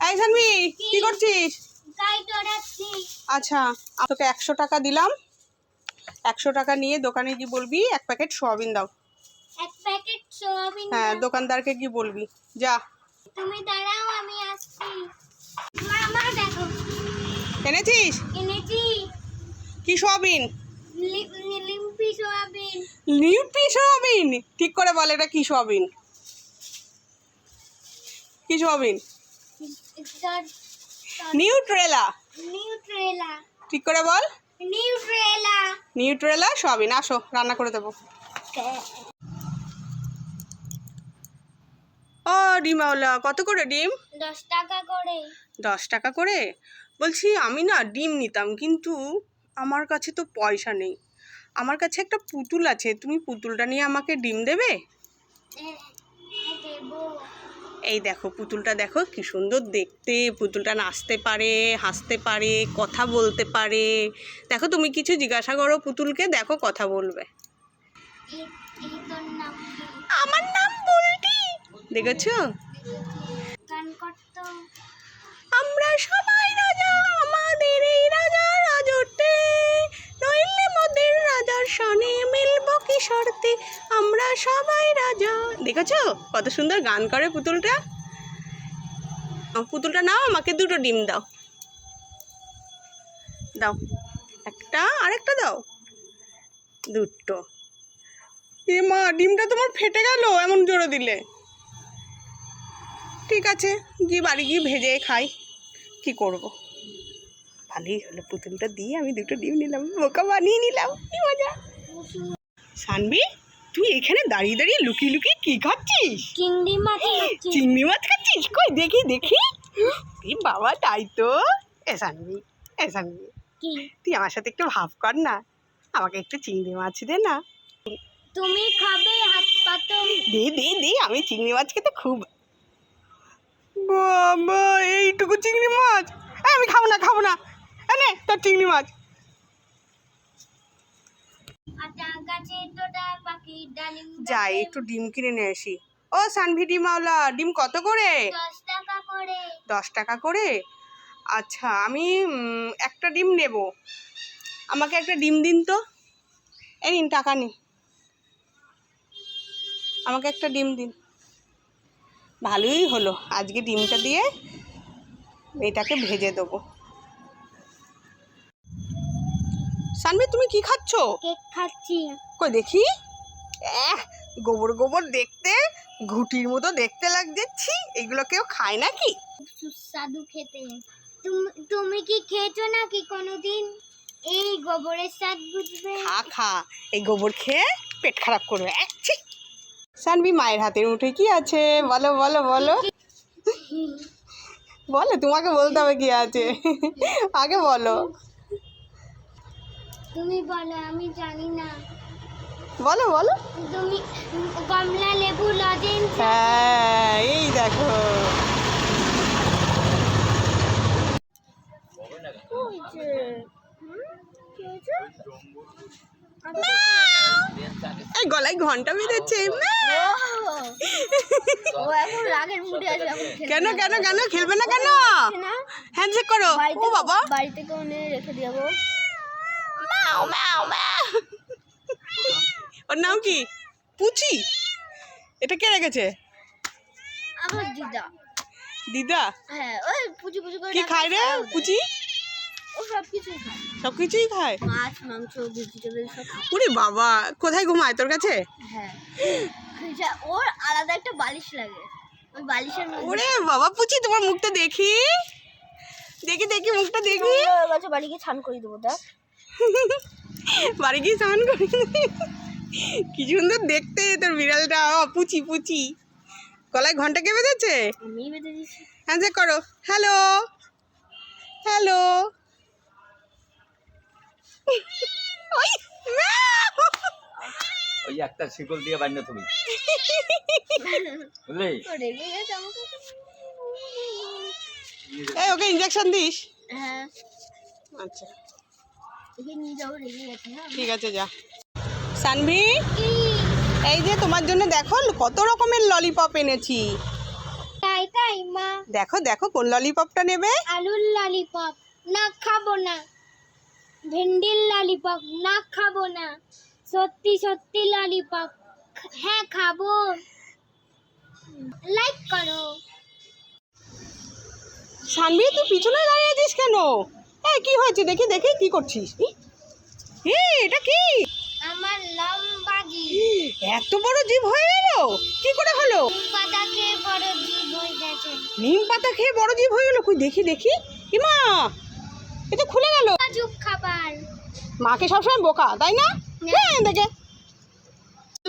এই সানভি কি করছিস? আচ্ছা তোকে 100 টাকা দিলাম, 100 টাকা নিয়ে দোকানে গিয়ে বলবি 1 প্যাকেট সোয়াবিন দাও। 1 প্যাকেট সোয়াবিন? হ্যাঁ, দোকানদারকে কি বলবি, যা। তুমি দাঁড়াও, আমি আসছি। মামা দেখো এনেছিস? এনেছি। কি সোয়াবিন? লিম্পি সোয়াবিন। লিম্পি সোয়াবিন? ঠিক করে বল, এটা কি সোয়াবিন? কি সোয়াবিন? নিউট্রেলা। নিউট্রেলা। ঠিক করে বল। নিউট্রেলা। নিউট্রেলা সোয়াবিন। আসো রান্না করে দেবো। ও ডিমওয়ালা, কত করে ডিম? 10 টাকা করে। 10 টাকা করে? বলছি আমি না ডিম নিতাম, কিন্তু আমার কাছে তো পয়সা নেই। আমার কাছে একটা পুতুল আছে, তুমি পুতুলটা নিয়ে আমাকে ডিম দেবে? দেবো। এই দেখো পুতুলটা, দেখো কি সুন্দর দেখতে। পুতুলটা নাচতে পারে, হাসতে পারে, কথা বলতে পারে। দেখো তুমি কিছু জিজ্ঞাসা করো পুতুলকে, দেখো কথা বলবে। তোর নাম কি? আমার নাম বুলটি। দেখেছো? গান করতো। আমরা সবাই রাজা, আমাদের এই রাজা রাজত্বে, নইলে মোদের রাজার সনে মিলব কি শর্তে, আমরা সবাই রাজা। দেখেছো কত সুন্দর গান করে পুতুলটা? পুতুলটা নাও, আমাকে 2টো ডিম দাও। দাও একটা, আরেকটা দাও, 2টো। এ মা, ডিমটা তোমার ফেটে গেল এমন জোরে দিলে। ঠিক আছে, গিয়ে বাড়ি গিয়ে ভেজে খাই, কি করব। ভালোই হলো, পুতুলটা দিয়ে আমি 2টো ডিম নিলাম, বোকা বানিয়ে নিলাম, কি মজা। সানভি, তুই এখানে দাঁড়িয়ে দাঁড়িয়ে লুকিয়ে লুকিয়ে কি খাচ্ছিস? চিংড়ি মাছ খাচ্ছি। চিংড়ি মাছ খাচ্ছিস? কই দেখি দেখি। এ বাবা, তাই তো। এ সানভি, এ সানভি, কি? তুই আমার সাথে একটু ভাব কর না, আমাকে একটু চিংড়ি মাছ দে না। তুমি খাবে? হাত পাতো। দে দে দে, আমি চিংড়ি মাছ খেতে খুব। বাবা, এইটুকু চিংড়ি মাছ? আমি খাবো না, খাবো না। এনে তোর চিংড়ি মাছ। আটা গাছে তোটা পাখি ডালিম যাই একটু ডিম কিনে নিয়ে আসি। ও সানভি ডিমওয়ালা, ডিম কত করে? 10 টাকা করে। 10 টাকা করে? আচ্ছা আমি একটা ডিম নেব, আমাকে একটা ডিম দিন তো। এই নিন টাকা নিন, আমাকে একটা ডিম দিন। ভালোই হলো, আজকে ডিমটা দিয়ে এটাকে ভেজে দেবো। সানভি তুমি কি খাচ্ছ? কেক খাচ্ছি। কই দেখি। গোবর গোবর দেখতে, ঘুটির মতো দেখতে লাগছে। ছি, এগুলো কেউ খায় নাকি? সুস্বাদু খেতে। তুমি কি খেয়েছো নাকি কোনোদিন? এই গোবরের স্বাদ বুঝবে। খা খা, এই গোবর খেয়ে পেট খারাপ করবে। ছি। সানভি, মায়ের হাতের মুঠোয় কি আছে বলো বলো বলো বলো, তোমাকে বলতে হবে কি আছে, আগে বলো। তুমি বলো, আমি জানি না। বলো বলো। তুমি কমলা লেবু লজেন্স। হ্যাঁ, এই দেখো। এই গলায় ঘন্টা বেঁধেছে। ও এখন রাগের মুডে আছে, এখন কেন কেন কেন খেলবে না কেন? হ্যান্ডশেক করো। ও বাবা, বাড়িতে কোনে রেখে দেবো। ম্যাও ম্যাও ম্যাও। ওর নাম কি? পুচি? এটা কে রেখেছে? আমার দিদা। দিদা? হ্যাঁ, ওই পুচি পুচি করে কি খায় রে পুচি? ও সব কিছুই খায়। সব কিছুই খায়? মাছ, মাংস, ভেজিটেবল সব খায়। ওরে বাবা, কোথায় ঘুমায় তোর কাছে? হ্যাঁ, ওর আলাদা একটা বালিশ লাগে, ওই বালিশের মধ্যে। ওরে বাবা, পুচি তোমার মুখটা দেখি, দেখি দেখি মুখটা দেখি। বাড়ি গিয়ে ছান করে দেবো। দেখ, বাড়ি গিয়ে স্নান করি। কি সুন্দর দেখতে তোর বিড়ালটা। পুচি পুচি, গলায় ঘন্টা কে বেঁধেছে? আমি বেঁধে দিচ্ছি। হ্যান্ডশেক করো। Hello hello. ওই ম্যাও। ওই একটা শিকল দিয়ে বাঁধনা তুমি, বুঝলি? ও রেগে গেছে আমাকে। এই ওকে ইনজেকশন দিস। হ্যাঁ, আচ্ছা একে নিয়ে যাও, রেগে গেছে না। ঠিক আছে, যা। সানভি, কি? এই যে তোমার জন্য দেখো কত রকমের ললিপপ এনেছি। তাই তাই চাই মা। দেখো দেখো কোন ললিপপটা নেবে? আলুর ললিপপ না, খাবো না। ভেন্ডির ললিপপ না, খাবো না। সত্যি সত্যি ললিপপ হ্যাঁ খাবো। লাইক করো। সানভি তুই পিছনে দাঁড়িয়ে আছিস কেন? এই কি হয়েছে দেখি দেখি, কি করছিস? এটা কি? আমার লম্বা জিভ। এত বড় জিভ হয়ে গেল? কি করে হলো? পাতা খেয়ে বড় জিভ হয়ে গেছে। নিম পাতা খেয়ে বড় জিভ হয়ে গেল? কই দেখি দেখি। ইমা, এ তো খুলে গেল। চুপ খাবার। মাকে সবসময় বোকা, তাই না? হ্যাঁ দেখে।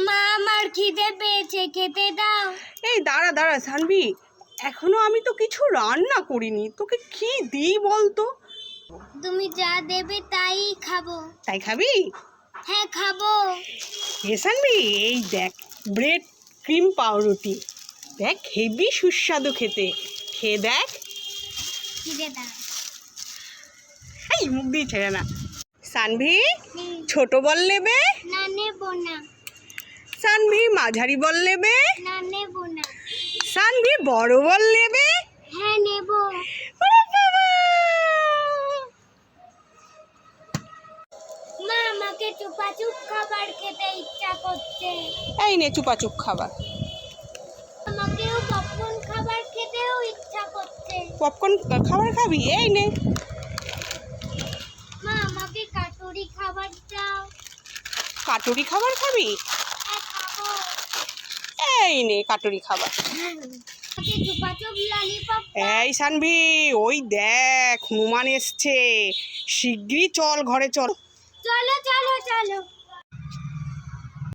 মা আমার খিদে পেয়েছে, খেতে দাও। এই দাঁড়া দাঁড়া সানভি, এখনো আমি তো কিছু রান্না করিনি, তোকে কি দিই বলতো? তুমি যা দেবে তাই খাবো। তাই খাবি? হ্যাঁ খাবো। এ সানভি, এই দেখ ব্রেড ক্রিম পাউরুটি, দেখ হেভি সুস্বাদু খেতে, খেয়ে দেখ। খিদে দাও। এই মুখ দিয়ে ছেড়ে না। সানভি ছোট বল নেবে? না নেবো না। সানভি মাঝারি বল নেবে? না নেবো না। সানভি বড় বল নেবে? হ্যাঁ নেবো। ওরে বাবা! মা আমাকে চুপাচুপ খাবার খেতে ইচ্ছা করছে। এই নে চুপাচুপ খাবার। আমাকেও পপকর্ন খাবার খেতেও ইচ্ছা করছে। পপকর্ন খাবার খাবি? এই নে। মা আমাকে কাটুরি খাবার দাও। কাটুরি খাবার খাবি? হ্যাঁ খাবো। এই নে কাটুরি খাবার। আমাকে চুপাচুপ ললিপপ। এই সানভি, ওই দেখ হনুমান এসছে, শিগগিরই চল ঘরে চল। চলো চলো চলো।